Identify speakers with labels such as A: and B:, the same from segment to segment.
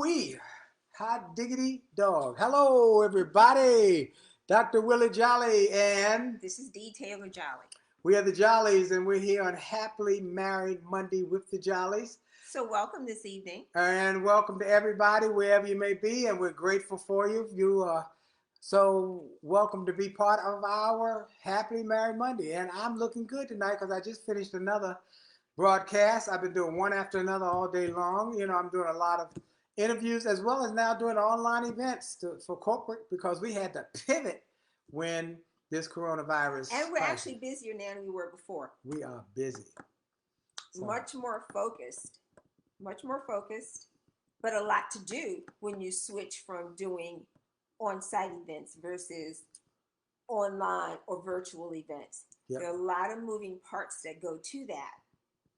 A: Ooh-wee. Hot diggity dog. Hello, everybody. Dr. Willie Jolly and
B: This is D. Taylor-Jolley.
A: we are the Jollies, and we're here on Happily Married Monday with the Jollies.
B: So welcome this evening.
A: And welcome to everybody, wherever you may be, and we're grateful for you. You are so welcome to be part of our Happily Married Monday. And I'm looking good tonight because I just finished another broadcast. I've been doing one after another all day long. You know, I'm doing a lot of interviews as well as now doing online events for corporate because we had to pivot when this coronavirus.
B: And we're actually busier now than we were before.
A: We are busy.
B: So. Much more focused, but a lot to do when you switch from doing on-site events versus online or virtual events. Yep. There are a lot of moving parts that go to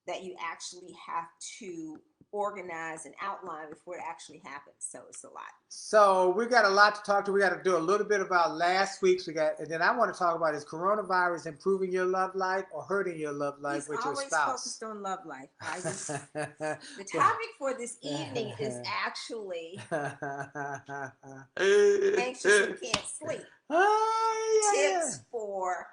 B: that you actually have to organize and outline before it actually happens. So it's a lot.
A: So we got a lot to talk to. We got to do a little bit about last week's. And then I want to talk about is coronavirus improving your love life or hurting your love life with your spouse?
B: He's always focused on love life. The topic for this evening is actually anxious and can't sleep. Tips for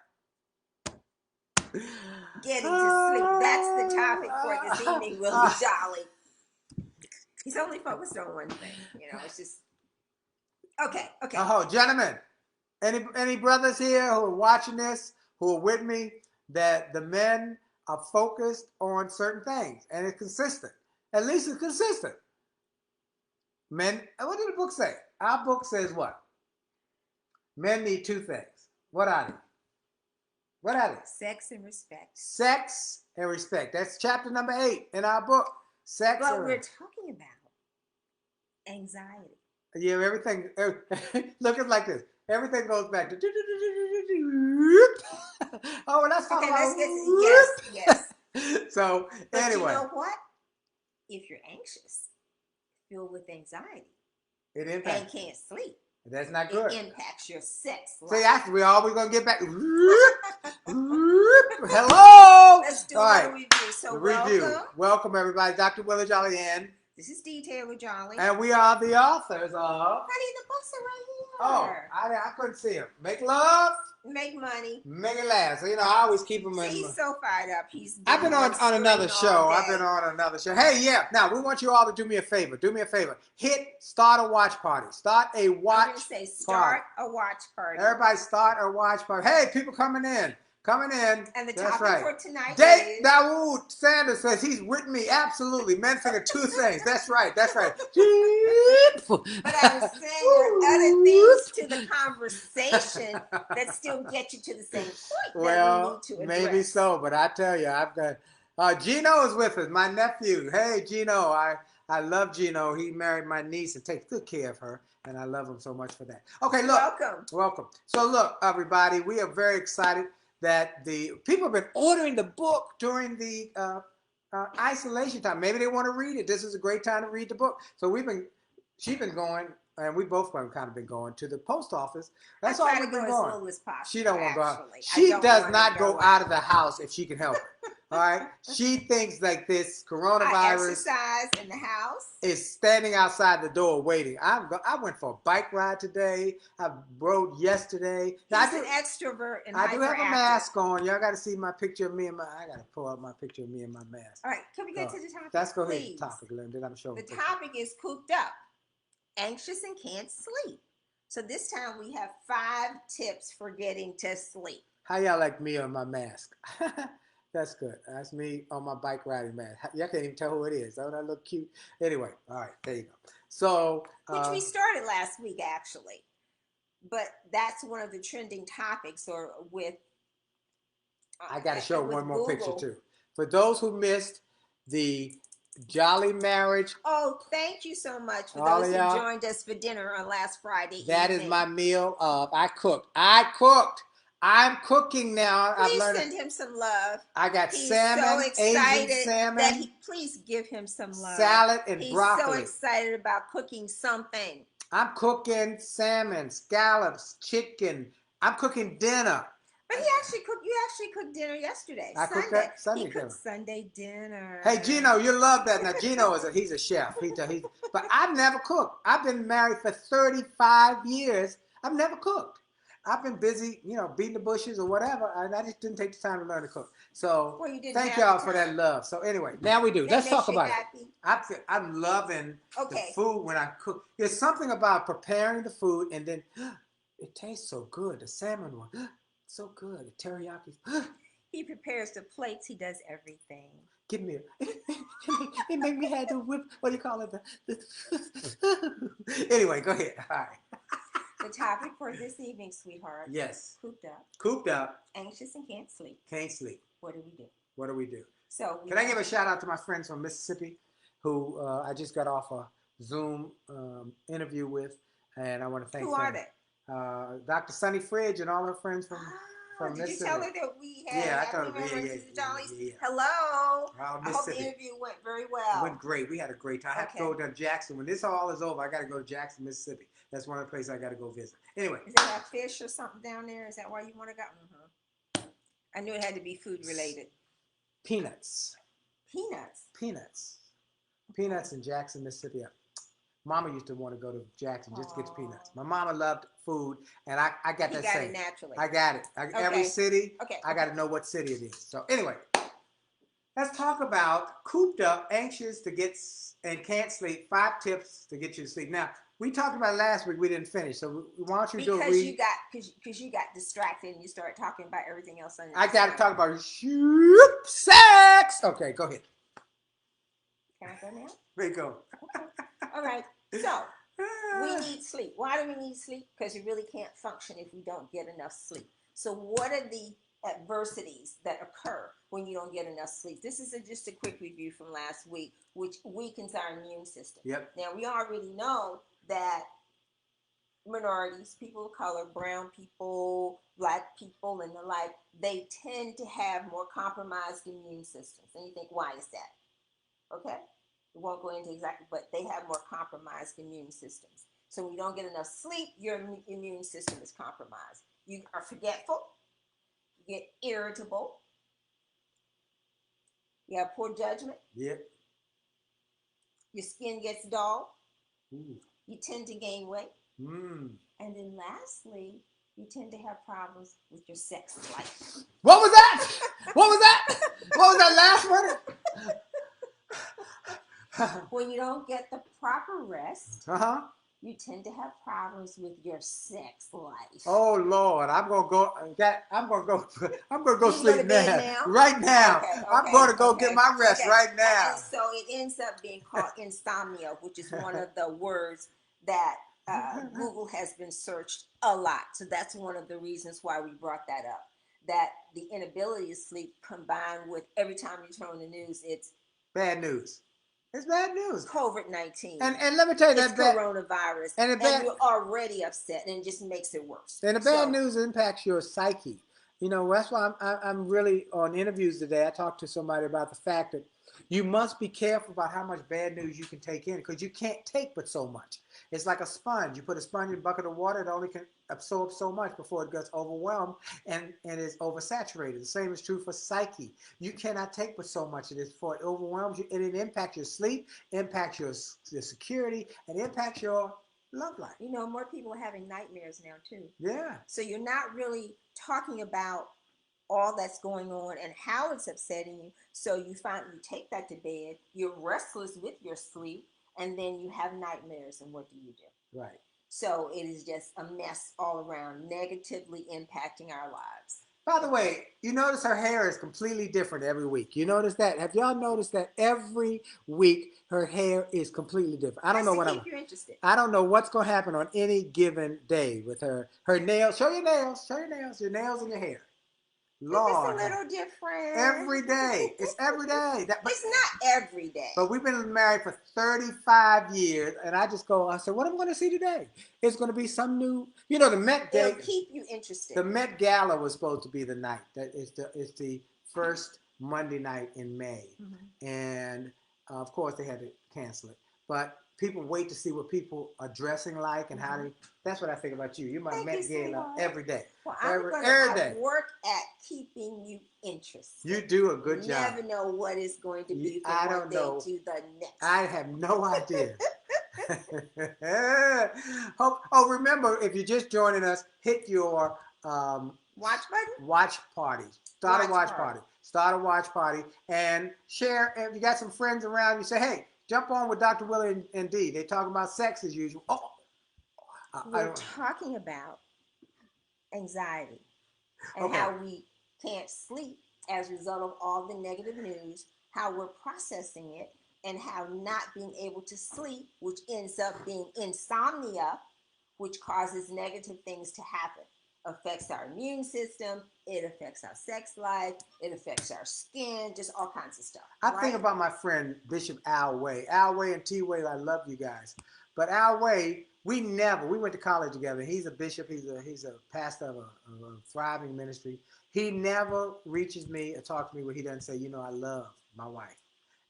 B: getting to sleep. That's the topic for this evening, Willie Jolly. He's only focused on one thing. You know, it's just okay.
A: Oh, gentlemen, any brothers here who are watching this, who are with me, that the men are focused on certain things and it's consistent. At least it's consistent. Men, what did the book say? Our book says what? Men need two things. What are they? What are they?
B: Sex and respect.
A: Sex and respect. That's chapter number 8 in our book. Sex.
B: But we're talking about anxiety.
A: Yeah, everything. Look, it's like this. Everything goes back to. Oh, let's talk about.
B: Yes.
A: So
B: but
A: anyway,
B: you know what? If you're anxious, filled with anxiety,
A: it impacts.
B: And can't sleep.
A: That's not good.
B: It impacts your sex life.
A: See, after we always gonna get back. Hello.
B: Let's do a review. So
A: welcome everybody. Dr. Willie Jolly and
B: this is D. Taylor-Jolley.
A: And we are the authors of.
B: Honey, the books are right here.
A: Oh, I couldn't see him. Make love.
B: Make money.
A: Make it last. So, you know, I always keep him in.
B: He's so fired up.
A: I've been on another show. Hey, yeah. Now, we want you all to do me a favor. Hit start a watch party. Start a watch party.
B: Start a watch party.
A: Everybody start a watch party. Hey, people coming in.
B: And the topic for tonight
A: is... Dawood Sanders says he's with me. Absolutely. Men figure two things. That's right.
B: But I was saying there are other things to the conversation that still get you to the same point that we need to address.
A: Maybe so, but I tell you, I've got... Gino is with us, my nephew. Hey, Gino. I love Gino. He married my niece and takes good care of her, and I love him so much for that. Okay, look. Welcome. So, look, everybody, we are very excited that the people have been ordering the book during the isolation time. Maybe they want to read it. This is a great time to read the book. So she's been going, and we both kind of been going to the post office. That's all we've been going.
B: As little as possible,
A: she don't want to go out. She does not go out of the house if she can help it. All right, she thinks like this coronavirus.
B: I exercise in the house.
A: Is standing outside the door waiting. I went for a bike ride today. I rode yesterday.
B: He's an extrovert and
A: I do have a mask on. Y'all got to see my picture of me and I got to pull up my picture of me and my mask.
B: All right, can we get to the topic?
A: Let's go ahead to the topic, Linda. I'm sure.
B: The topic is cooped up, anxious and can't sleep. So this time we have 5 tips for getting to sleep.
A: How y'all like me on my mask? That's good. That's me on my bike riding mask. Y'all can't even tell who it is. Don't I look cute? Anyway, all right, there you go. So,
B: which we started last week, actually. But that's one of the trending topics, or with...
A: I got to show one more picture, too. For those who missed the Jolly marriage...
B: Oh, thank you so much for those who joined us for dinner on last Friday
A: That
B: evening.
A: Is my meal of... I cooked. I'm cooking now.
B: Please send him some love.
A: I got salmon, Asian salmon.
B: That please give him some love.
A: Salad and broccoli.
B: He's so excited about cooking something.
A: I'm cooking salmon, scallops, chicken. I'm cooking dinner.
B: But you actually cooked dinner yesterday.
A: I cooked that Sunday
B: dinner. He cooked Sunday dinner.
A: Hey, Gino, you love that. Now, Gino he's a chef. But I've never cooked. I've been married for 35 years. I've never cooked. I've been busy, beating the bushes or whatever, and I just didn't take the time to learn to cook. So thank y'all for that love. So anyway, now we do. Let's talk about it. I'm loving the food when I cook. There's something about preparing the food and then it tastes so good. The salmon one, so good. The teriyaki.
B: He prepares the plates. He does everything.
A: Give me it made me have to whip. What do you call it? Anyway, go ahead. All right.
B: The topic for this evening, sweetheart.
A: Yes.
B: Cooped up.
A: Cooped up.
B: Anxious and can't sleep.
A: Can't sleep.
B: What do we do?
A: What do we do?
B: So
A: can I give a shout out to my friends from Mississippi, who I just got off a Zoom interview with, and I want to thank them.
B: Who are they?
A: Dr. Sunny Fridge and all her friends from
B: did you tell her that we had
A: happy memories
B: of the Jolleys? Yeah. Hello. I hope the interview went very well.
A: It went great. We had a great time. I have to go to Jackson. When this all is over, I got to go to Jackson, Mississippi. That's one of the places I got to go visit. Anyway.
B: Does it have fish or something down there? Is that why you want to go? Mm-hmm. I knew it had to be food related.
A: Peanuts.
B: Peanuts?
A: Peanuts. Peanuts in Jackson, Mississippi. Mama used to want to go to Jackson just to get the peanuts. My mama loved food, and I got that same.
B: It naturally.
A: I got it. Every city, I got to know what city it is. So anyway, let's talk about cooped up, anxious to get and can't sleep. 5 tips to get you to sleep. Now, we talked about it last week. We didn't finish. So why don't you do it?
B: Because you got distracted and you started talking about everything else.
A: I got to talk about sex. Okay, go ahead.
B: Can I go now?
A: There you go.
B: Okay. All right. So we need sleep. Why do we need sleep? Because you really can't function if you don't get enough sleep. So what are the adversities that occur when you don't get enough sleep? This is just a quick review from last week, which weakens our immune system.
A: Yep.
B: Now, we already know that minorities, people of color, brown people, black people, and the like, they tend to have more compromised immune systems. And you think, why is that? Okay? We won't go into exactly, but they have more compromised immune systems. So when you don't get enough sleep, your immune system is compromised. You are forgetful, you get irritable, you have poor judgment.
A: Yep.
B: Your skin gets dull.
A: Ooh.
B: You tend to gain weight.
A: Mm.
B: And then lastly, you tend to have problems with your sex life.
A: What was that? What was that? What was that last one?
B: When you don't get the proper rest, you tend to have problems with your sex life.
A: Oh Lord, I'm gonna go sleep now. Right now. Okay, I'm gonna go get my rest right now.
B: And so it ends up being called insomnia, which is one of the words that Google has been searched a lot. So that's one of the reasons why we brought that up. That the inability to sleep combined with every time you turn on the news, it's
A: bad news. It's bad news.
B: COVID-19.
A: And let me tell you that
B: coronavirus. And you're already upset, and it just makes it worse.
A: And the bad news impacts your psyche. You know, that's why I'm really on interviews today. I talked to somebody about the fact that you must be careful about how much bad news you can take in, because you can't take but so much. It's like a sponge. You put a sponge in a bucket of water, it only can absorb so much before it gets overwhelmed and is oversaturated. The same is true for psyche. You cannot take but so much of this before it overwhelms you, and it impacts your sleep, impacts your security, and impacts your love life.
B: You know, more people are having nightmares now too.
A: Yeah.
B: So you're not really talking about all that's going on and how it's upsetting you. So you take that to bed, you're restless with your sleep, and then you have nightmares. And what do you do?
A: Right.
B: So it is just a mess all around, negatively impacting our lives.
A: By the way, you notice her hair is completely different every week. You notice that? Have y'all noticed that every week her hair is completely different? I don't know what
B: you're interested.
A: I don't know what's going to happen on any given day with her. Her nails. Show your nails. Show your nails. Your nails and your hair.
B: Lord, it's a little different.
A: Every day. It's every day.
B: It's not every day.
A: But we've been married for 35 years, and I said, what am I going to see today? It's going to be some new, the Met Gala.
B: It'll keep you interested.
A: The Met Gala was supposed to be the night. It's the first Monday night in May. Mm-hmm. And, of course, they had to cancel it. But people wait to see what people are dressing like and how they. That's what I think about you. You're my Met Gala every day.
B: Well,
A: every day.
B: I work at keeping you interested.
A: You do a good job.
B: You never know what it's going to be from one day to the next.
A: I have no idea. Remember, if you're just joining us, hit your
B: watch button.
A: Watch party. Start a watch party. Start a watch party and share. If you got some friends around, you say, hey, jump on with Dr. Willie and Dee. They talk about sex as usual.
B: We're talking about anxiety and how we can't sleep as a result of all the negative news, how we're processing it, and how not being able to sleep, which ends up being insomnia, which causes negative things to happen. Affects our immune system, it affects our sex life, it affects our skin, just all kinds of stuff.
A: I think about my friend Bishop Al Way. Al Way and T Way, I love you guys. But Al Way, we went to college together. He's a bishop, he's a pastor of a thriving ministry. He never reaches me or talks to me where he doesn't say, you know, I love my wife.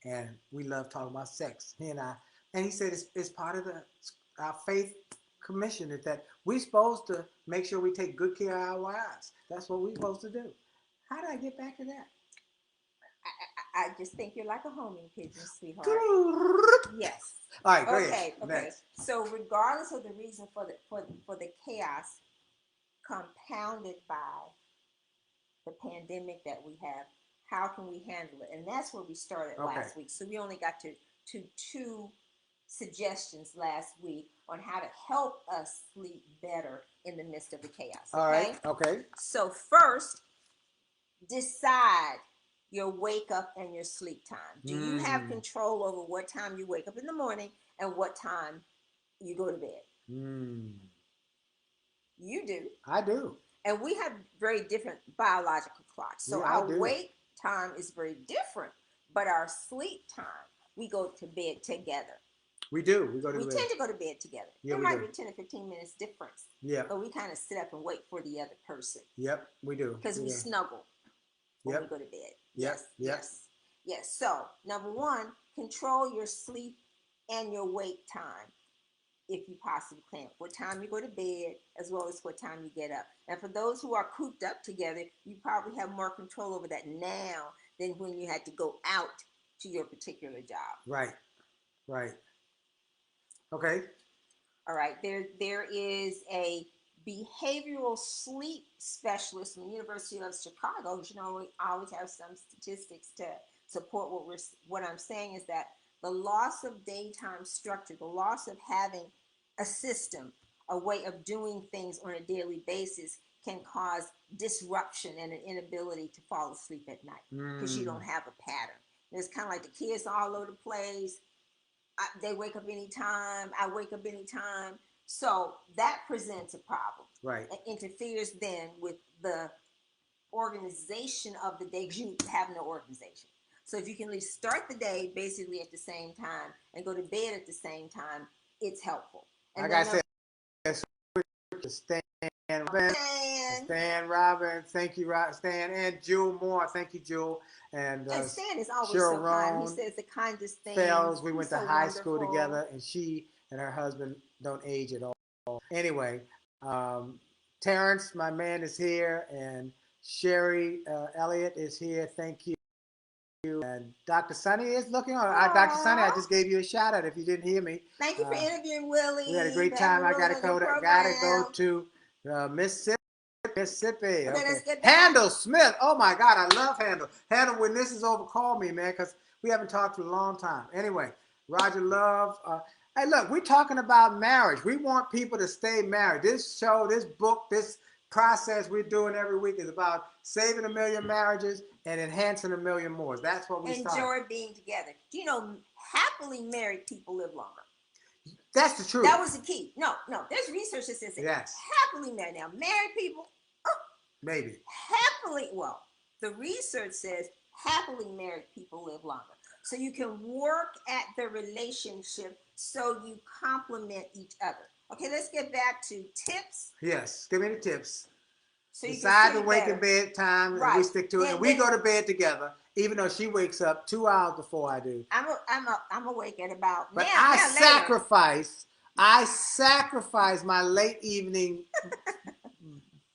A: And we love talking about sex, he and I. And he said it's part of our faith commission is that we're supposed to make sure we take good care of our wives. That's what we're supposed to do. How did I get back to that?
B: I just think you're like a homing pigeon, sweetheart. Yes.
A: All right, go ahead.
B: Okay. Next. So regardless of the reason for the chaos compounded by the pandemic that we have, how can we handle it? And that's where we started last week. So we only got to two suggestions last week on how to help us sleep better in the midst of the chaos.
A: All right. Okay.
B: So first, decide your wake up and your sleep time. Do you have control over what time you wake up in the morning and what time you go to bed? You do.
A: I do.
B: And we have very different biological clocks. So our wake time is very different, but our sleep time, we go to bed together.
A: We do. We
B: tend to go to bed together.
A: Yeah,
B: there might be 10 or 15 minutes difference.
A: Yeah.
B: But we kind of sit up and wait for the other person.
A: Yep, we do.
B: Because we snuggle when we go to bed. Yes. So, number one, control your sleep and your wake time if you possibly can. What time you go to bed as well as what time you get up. And for those who are cooped up together, you probably have more control over that now than when you had to go out to your particular job.
A: Right. Okay.
B: All right. There is a behavioral sleep specialist from the University of Chicago. You know, we always have some statistics to support what I'm saying is that the loss of daytime structure, the loss of having a system, a way of doing things on a daily basis can cause disruption and an inability to fall asleep at night because you don't have a pattern. It's kind of like the kids are all over the place. They wake up anytime. I wake up anytime. So that presents a problem.
A: Right.
B: It interferes then with the organization of the day because you have no organization. So if you can at least start the day basically at the same time and go to bed at the same time, it's helpful. And
A: like I said, Stan Robin, thank you, Stan, and Jewel Moore, thank you, Jewel, and
B: Stan is always
A: Cheryl
B: so kind. He says the kindest things.
A: Fells, we went to high school together, and she and her husband don't age at all. Anyway, Terrence, my man, is here, and Sherry Elliott is here. Thank you. And Dr. Sunny is looking on. Dr. Sunny, I just gave you a shout out if you didn't hear me.
B: Thank you for interviewing Willie.
A: We had a great time. I gotta go to Mississippi. Okay. Handel Smith. Oh my God, I love Handel. Handel, when this is over, call me, man, because we haven't talked for a long time. Anyway, Roger Love. Hey, look, we're talking about marriage. We want people to stay married. This show, this book, this process we're doing every week is about saving 1 million marriages and enhancing 1 million more. That's what we started.
B: Enjoy being together. Do you know happily married people live longer?
A: That's the truth.
B: That was the key. No. There's research that says happily married. Now, married people,
A: maybe.
B: The research says happily married people live longer. So you can work at the relationship so you complement each other. Okay, let's get back to tips.
A: Yes, give me the tips.
B: So
A: decide the wake and bed time, and we stick to it. And we go to bed together, even though she wakes up 2 hours before I do.
B: I'm awake at about.
A: But
B: I
A: sacrifice my late evening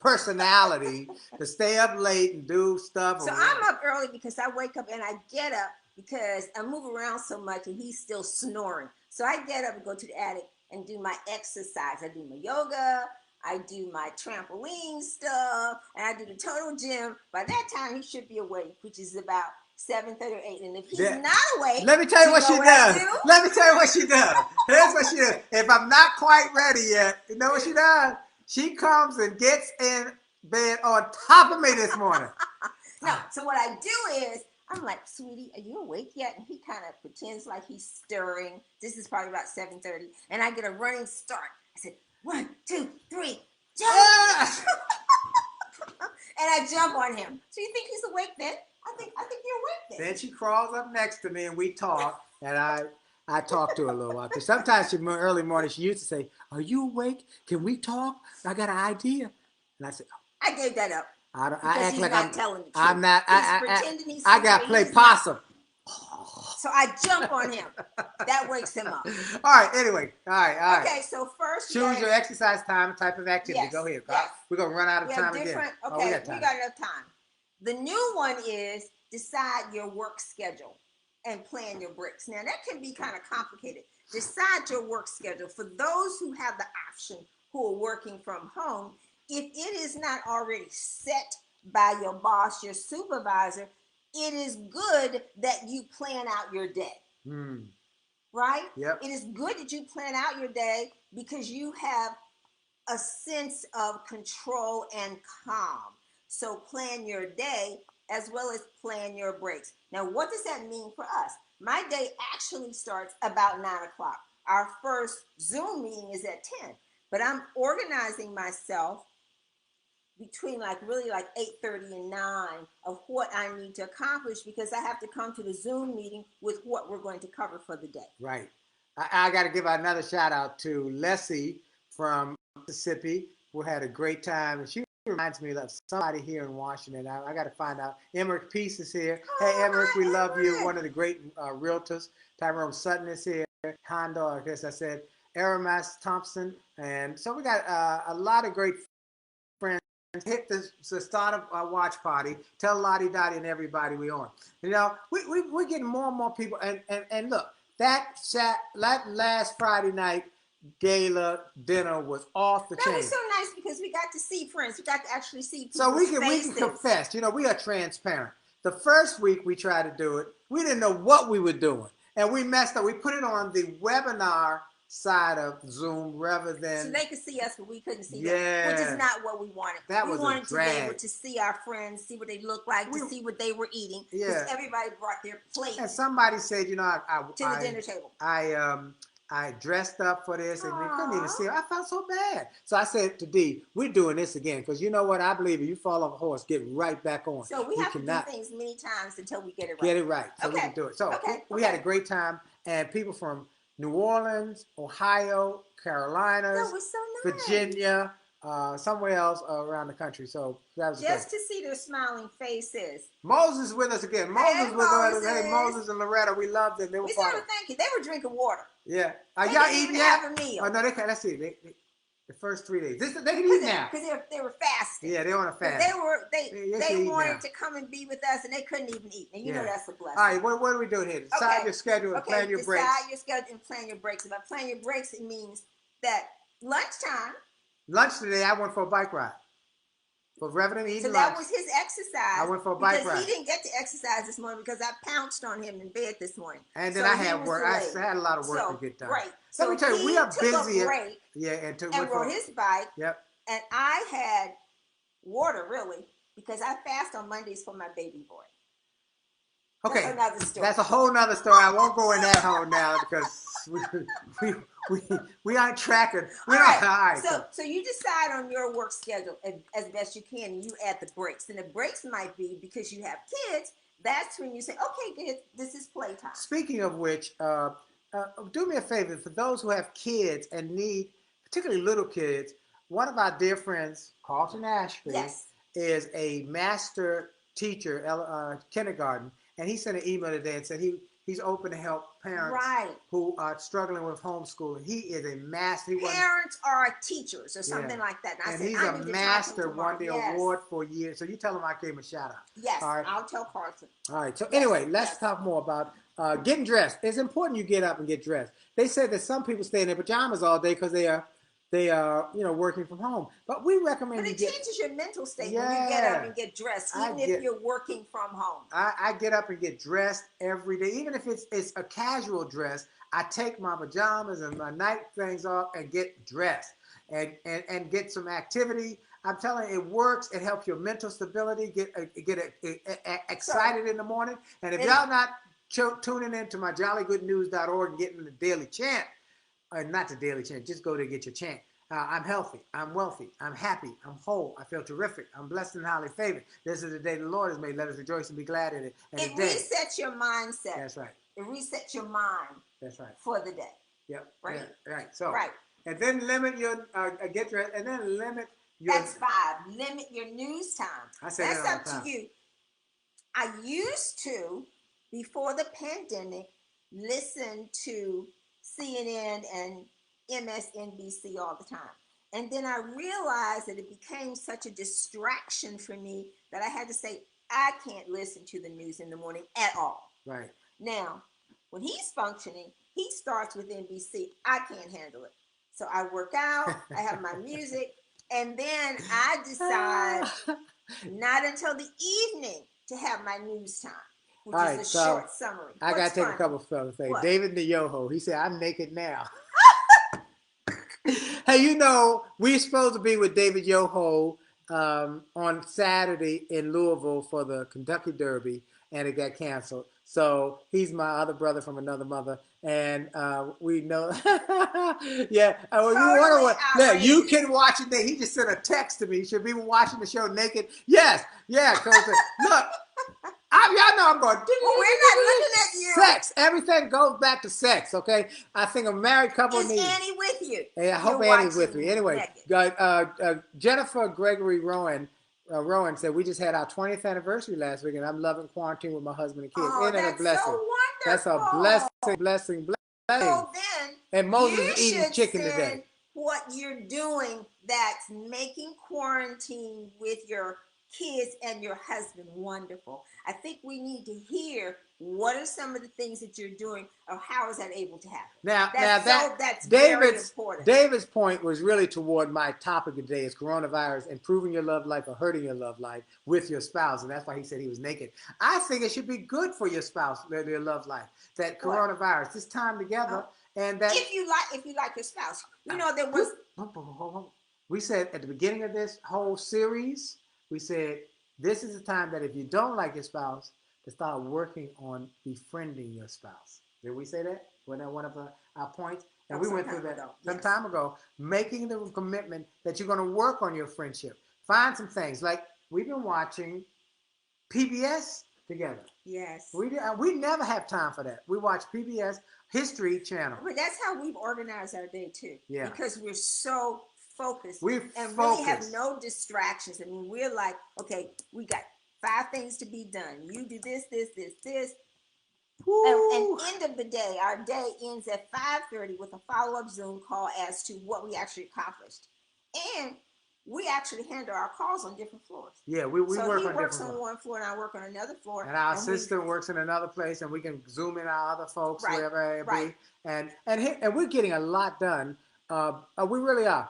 A: personality to stay up late and do stuff.
B: So I'm up early because I wake up and I get up because I move around so much and he's still snoring. So I get up and go to the attic and do my exercise. I do my yoga, I do my trampoline stuff, and I do the total gym. By that time, he should be awake, which is about 7:30 or 8. And if he's not awake,
A: let me tell you what she does. Let me tell you what she does. Here's what she does. If I'm not quite ready yet, you know what she does? She comes and gets in bed on top of me this morning.
B: No, so what I do is, I'm like, sweetie, are you awake yet? And he kind of pretends like he's stirring. This is probably about 7:30. And I get a running start. I said, 1, 2, 3, jump! And I jump on him. So you think he's awake then? I think you're awake then.
A: Then she crawls up next to me and we talk. And I talk to her a little while. Because sometimes early morning she used to say, are you awake? Can we talk? I got an idea. And I said,
B: I gave that up.
A: I act like I'm
B: telling the truth.
A: I'm not.
B: Pretending he's
A: I got to play possum.
B: So I jump on him. That wakes him up.
A: All right. Anyway. All right.
B: Okay. So first,
A: choose your exercise time and type of activity. Yes, go ahead. Yes. We're gonna run out of time again.
B: Okay. We got enough time. The new one is decide your work schedule and plan your breaks. Now that can be kind of complicated. Decide your work schedule for those who have the option who are working from home. If it is not already set by your boss, your supervisor, it is good that you plan out your day. Right?
A: Yep.
B: It is good that you plan out your day because you have a sense of control and calm. So plan your day as well as plan your breaks. Now, what does that mean for us? My day actually starts about 9 o'clock. Our first Zoom meeting is at 10, but I'm organizing myself between really 8:30 and 9 of what I need to accomplish because I have to come to the Zoom meeting with what we're going to cover for the day.
A: Right. I got to give another shout out to Leslie from Mississippi. We had a great time, and she reminds me of somebody here in Washington. I got to find out. Emmerich Peace is here. Hey, Emmerich, we love you. One of the great realtors. Tyrone Sutton is here. Hondo, I guess I said. Aramas Thompson. And so we got a lot of great friends. Hit the start of our watch party. Tell Lottie Dottie and everybody we on. You know, we're getting more and more people. And look, that last Friday night gala dinner was off the chain.
B: That was so nice because we got to see friends. We got to actually see people's
A: so we can confess. You know, we are transparent. The first week we tried to do it, we didn't know what we were doing, and we messed up. We put it on the webinar side of Zoom rather than
B: so they could see us, but we couldn't see them, which is not what we wanted.
A: We wanted
B: to be able to see our friends, see what they look like, to see what they were eating. Because everybody brought their plate.
A: And somebody said, you know,
B: to the dinner table.
A: I dressed up for this, and they couldn't even see it. I felt so bad. So I said to Dee, we're doing this again, because you know what? I believe if you fall off a horse, get right back on.
B: So we have to do things many times until we get it right.
A: Get it right, so we can do it. So we had a great time, and people from New Orleans, Ohio, Carolinas,
B: that was so nice.
A: Virginia, somewhere else around the country. So that was
B: just to see their smiling faces.
A: Moses with us again. Moses with us. Hey, Moses and Loretta, we loved them. They were
B: part of it. Thank you. They were drinking water.
A: Yeah.
B: Are y'all eating yet? Have a meal.
A: Oh no, they can't. Let's see. The first 3 days. They can eat now.
B: Because they were fasting.
A: Yeah, they on a fast.
B: They wanted to come and be with us, and they couldn't even eat. And you know that's a blessing.
A: All right, what are we doing here? Decide your schedule and plan your breaks.
B: Decide your schedule and plan your breaks. If I plan your breaks, it means that lunchtime.
A: Lunch today, I went for a bike ride. For Reverend eating lunch.
B: So that was his exercise.
A: I went for a bike ride.
B: Because he didn't get to exercise this morning because I pounced on him in bed this morning.
A: And then I had work. I had a lot of work to get done.
B: Right.
A: Let me tell you, we are busy.
B: And rode his bike.
A: Yep.
B: And I had water, really, because I fast on Mondays for my baby boy.
A: Okay.
B: That's another story.
A: That's a whole nother story. I won't go in that hole now because we aren't tracking. All right.
B: So you decide on your work schedule as best you can, and you add the breaks. And the breaks might be because you have kids. That's when you say, okay, kids, this is playtime.
A: Speaking of which, do me a favor. For those who have kids and need, particularly little kids, one of our dear friends, Carlton Ashby, is a master teacher, kindergarten, and he sent an email today and said he's open to help parents who are struggling with homeschooling. He is a master.
B: Parents are teachers or something like that.
A: And he's a master, won the award for years. So you tell him I gave him a shout out.
B: Yes, all right. I'll tell Carson.
A: All right. So anyway, let's talk more about getting dressed. It's important you get up and get dressed. They said that some people stay in their pajamas all day because they are working from home. But we recommend
B: but it changes your mental state when you get up and get dressed, even if you're working from home.
A: I get up and get dressed every day, even if it's a casual dress. I take my pajamas and my night things off and get dressed and get some activity. I'm telling you, it works. It helps your mental stability. Get excited in the morning. And if y'all not tuning in to my jollygoodnews.org and getting the daily chant, not the daily chant, just go to get your chant. I'm healthy. I'm wealthy. I'm happy. I'm whole. I feel terrific. I'm blessed and highly favored. This is the day the Lord has made. Let us rejoice and be glad in it. And
B: it resets your mindset.
A: That's right.
B: It resets your mind.
A: That's right.
B: For the day.
A: Yep.
B: Right.
A: Yeah, right. So. Right. And then limit your get dressed, and then limit your.
B: That's 5. Limit your news time.
A: I say
B: that's up to you. I used to, before the pandemic, listen to CNN and MSNBC all the time. And then I realized that it became such a distraction for me that I had to say, I can't listen to the news in the morning at all.
A: Right.
B: Now, when he's functioning, he starts with NBC. I can't handle it. So I work out, I have my music, and then I decide not until the evening to have my news time, which is a short summary.
A: I got to take a couple of fellas. David the Yoho, he said, I'm naked now. Hey, we're supposed to be with David Yoho on Saturday in Louisville for the Kentucky Derby, and it got canceled. So he's my other brother from another mother, and we know. Yeah, you can watch it. He just sent a text to me. Should be watching the show naked. Yes, yeah. Look, y'all know I'm going.
B: Well, we're not looking at you.
A: Sex. Everything goes back to sex. Okay. I think a married couple needs.
B: Is Annie with you?
A: Hey, I hope Annie's with me. Anyway, Jennifer Gregory Rowan said, we just had our 20th anniversary last week, and I'm loving quarantine with my husband and kids.
B: Isn't it a blessing? So wonderful.
A: That's a blessing.
B: So then,
A: and Moses is eating chicken today.
B: What you're doing that's making quarantine with your kids and your husband wonderful. I think we need to hear what are some of the things that you're doing, or how is that able to happen? That's very important.
A: David's point was really toward my topic today is coronavirus, improving your love life or hurting your love life with your spouse, and that's why he said he was naked. I think it should be good for your spouse, their love life, that coronavirus, this time together, and that
B: if you like your spouse, there was.
A: We said at the beginning of this whole series, we said this is the time that if you don't like your spouse, to start working on befriending your spouse. Did we say that? Wasn't that one of our points? And we went through that some time ago, making the commitment that you're going to work on your friendship. Find some things. Like we've been watching PBS together.
B: Yes.
A: We never have time for that. We watch PBS History Channel.
B: But that's how we've organized our day too.
A: Yeah.
B: Because we're so focused
A: really
B: have no distractions. I mean, we're like, okay, we got 5 things to be done. You do this. And end of the day, our day ends at 5:30 with a follow-up Zoom call as to what we actually accomplished. And we actually handle our calls on different floors.
A: Yeah, we work on different floors.
B: He works on one floor and I work on another floor.
A: And our assistant works in another place, and we can zoom in our other folks wherever it be. And we're getting a lot done. We really are.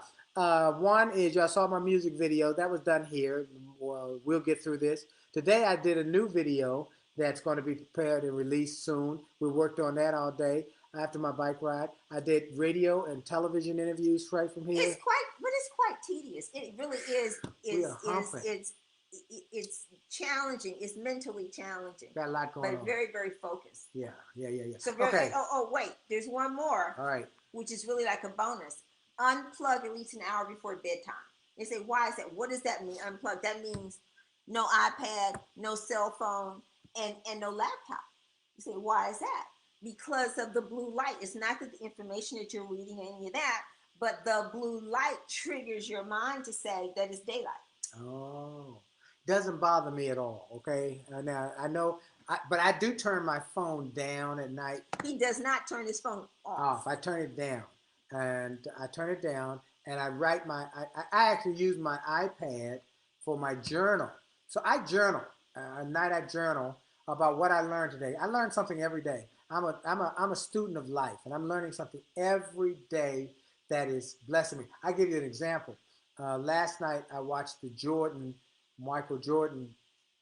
A: One is y'all saw my music video that was done here. We'll get through this. Today I did a new video that's going to be prepared and released soon. We worked on that all day after my bike ride. I did radio and television interviews right from here.
B: It's quite tedious. It really is. It's challenging. It's mentally challenging.
A: Got a lot going on.
B: But very, very focused.
A: Yeah.
B: So wait, there's one more.
A: All right.
B: Which is really like a bonus. Unplug at least an hour before bedtime. They say, why is that? What does that mean? Unplug. That means no iPad, no cell phone, and no laptop. You say, why is that? Because of the blue light. It's not that the information that you're reading or any of that, but the blue light triggers your mind to say that it's daylight.
A: Oh, doesn't bother me at all. Okay. Now I know But I do turn my phone down at night.
B: He does not turn his phone off.
A: I turn it down, and I write I actually use my iPad for my journal. So I journal. At night I journal about what I learned today. I learn something every day. I'm a student of life, and I'm learning something every day that is blessing me. I give you an example. Last night I watched the Michael Jordan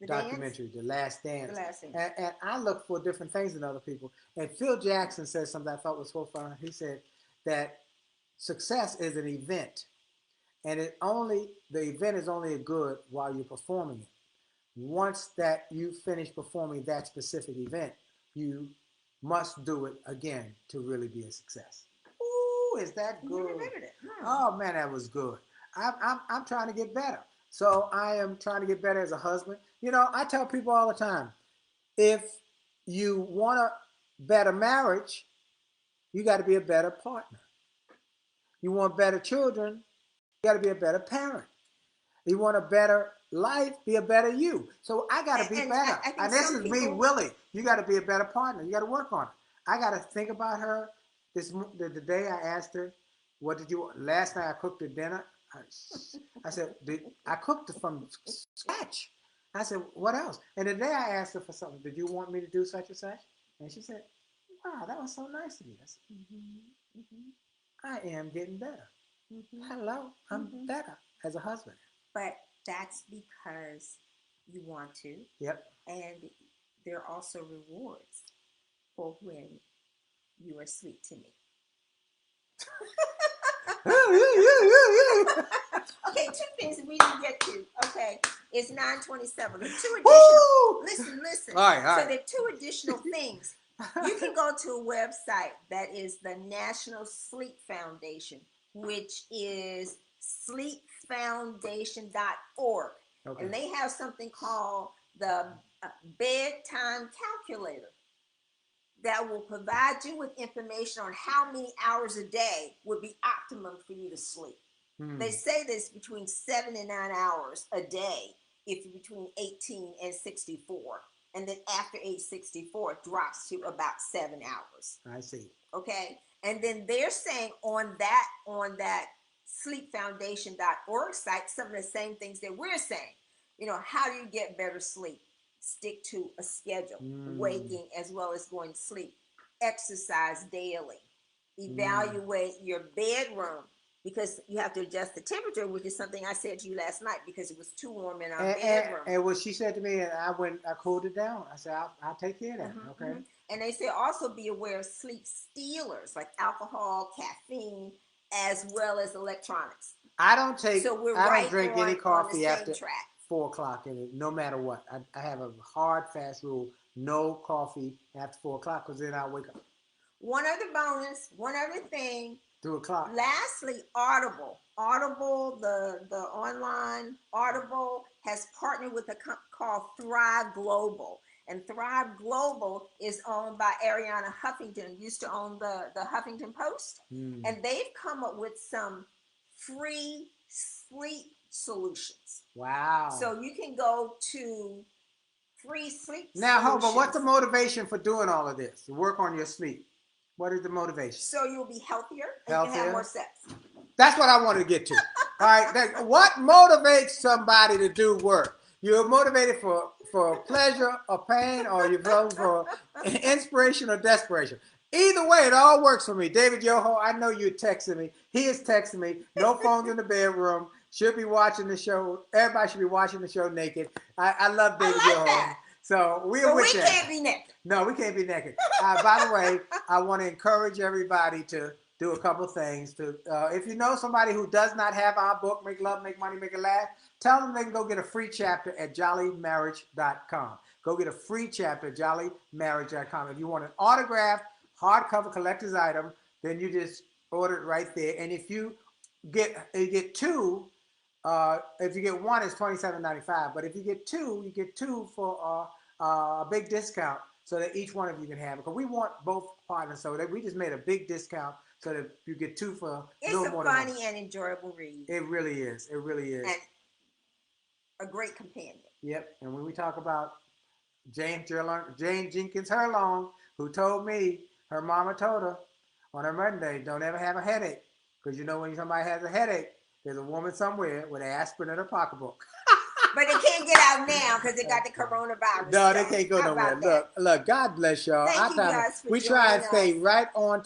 A: documentary, The Last Dance. And I look for different things in other people. And Phil Jackson said something I thought was so fun. He said that success is an event, and the event is only good while you're performing it. Once that you finish performing that specific event, you must do it again to really be a success. Ooh, is that good? You remembered it. Oh man, that was good. I'm trying to get better. So I am trying to get better as a husband. I tell people all the time, if you want a better marriage, you got to be a better partner. You want better children, you got to be a better parent. You want a better life, be a better you. So I got to be better. And this is me, Willie. You got to be a better partner. You got to work on it. I got to think about her. The day I asked her, what did you want? Last night I cooked her dinner. I said, I cooked it from scratch. I said, what else? And the day I asked her for something, did you want me to do such and such? And she said, wow, that was so nice of you. I said, I am getting better. Hello, I'm better as a husband.
B: But that's because you want to.
A: Yep.
B: And there are also rewards for when you are sweet to me. Okay, two things we didn't get to. Okay, it's 9:27. The two additional. Listen.
A: All right.
B: So there are two additional things. You can go to a website that is the National Sleep Foundation, which is sleepfoundation.org. Okay. And they have something called the bedtime calculator that will provide you with information on how many hours a day would be optimum for you to sleep. They say this between 7 and 9 hours a day if you're between 18 and 64. And then after age 64, it drops to about 7 hours.
A: I see.
B: Okay. And then they're saying on that sleepfoundation.org site, some of the same things that we're saying. How do you get better sleep? Stick to a schedule, waking as well as going to sleep. Exercise daily. Evaluate your bedroom, because you have to adjust the temperature, which is something I said to you last night because it was too warm in our bedroom.
A: And what she said to me, and I cooled it down. I said, I'll take care of that. Okay.
B: And they say also be aware of sleep stealers like alcohol, caffeine, as well as electronics.
A: I don't drink any coffee after 4 o'clock, no matter what. I have a hard, fast rule: no coffee after 4 o'clock, because then I'll wake up.
B: One other thing.
A: 2 o'clock.
B: Lastly, Audible, the online Audible has partnered with a company called Thrive Global. And Thrive Global is owned by Ariana Huffington, used to own the Huffington Post. And they've come up with some free sleep solutions.
A: Wow.
B: So you can go to free sleep
A: now,
B: solutions.
A: but what's the motivation for doing all of this? To work on your sleep. What is the motivation?
B: So you'll be healthier and you can have more sex.
A: That's what I want to get to. All right. What motivates somebody to do work? You're motivated for pleasure or pain, or you're voting for inspiration or desperation. Either way, it all works for me. David Yoho, I know you're texting me. He is texting me. No phones in the bedroom. Should be watching the show. Everybody should be watching the show naked. I love David Yoho.
B: That.
A: So we
B: can't be naked.
A: No, we can't be naked. By the way, I want to encourage everybody to do a couple things. If you know somebody who does not have our book, Make Love, Make Money, Make It Last, tell them they can go get a free chapter at jollymarriage.com. Go get a free chapter at jollymarriage.com. If you want an autographed, hardcover collector's item, then you just order it right there. And if you get two, if you get one, it's $27.95. But if you get two, for a big discount, so that each one of you can have it. Because we want both partners, so that we just made a big discount so that you get two for a little more.
B: It's a funny and enjoyable read.
A: It really is. It really is.
B: And a great companion.
A: Yep. And when we talk about Jane Jenkins Herlong, who told me her mama told her on her Monday, don't ever have a headache. Because you know when somebody has a headache, there's a woman somewhere with an aspirin in her pocketbook.
B: But they can't get out now because they got the coronavirus.
A: No, they can't go nowhere. Look, God bless y'all.
B: Thank you guys for
A: we try and stay
B: us.
A: right on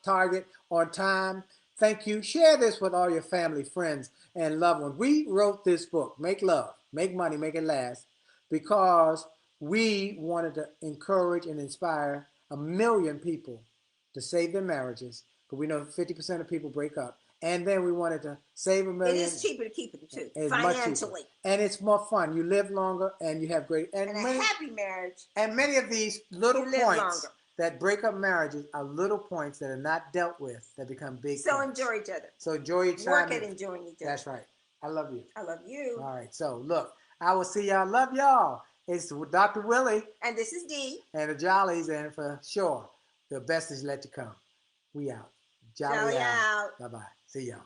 A: target, on time. Thank you. Share this with all your family, friends, and loved ones. We wrote this book, Make Love, Make Money, Make It Last, because we wanted to encourage and inspire 1 million people to save their marriages. Because we know 50% of people break up. And then we wanted to save 1 million.
B: It is cheaper to keep it too, financially.
A: And it's more fun. You live longer and you have great...
B: And a happy marriage.
A: And many of these little points that break up marriages are little points that are not dealt with that become big
B: So
A: points.
B: enjoy each other.
A: So enjoy each other.
B: Work at enjoying each other.
A: That's right. I love you.
B: I love you.
A: All right. So look, I will see y'all. Love y'all. It's Dr. Willie.
B: And this is Dee.
A: And the Jolleys. And for sure, the best is yet to come. We out. Jolly out. Bye-bye. See y'all.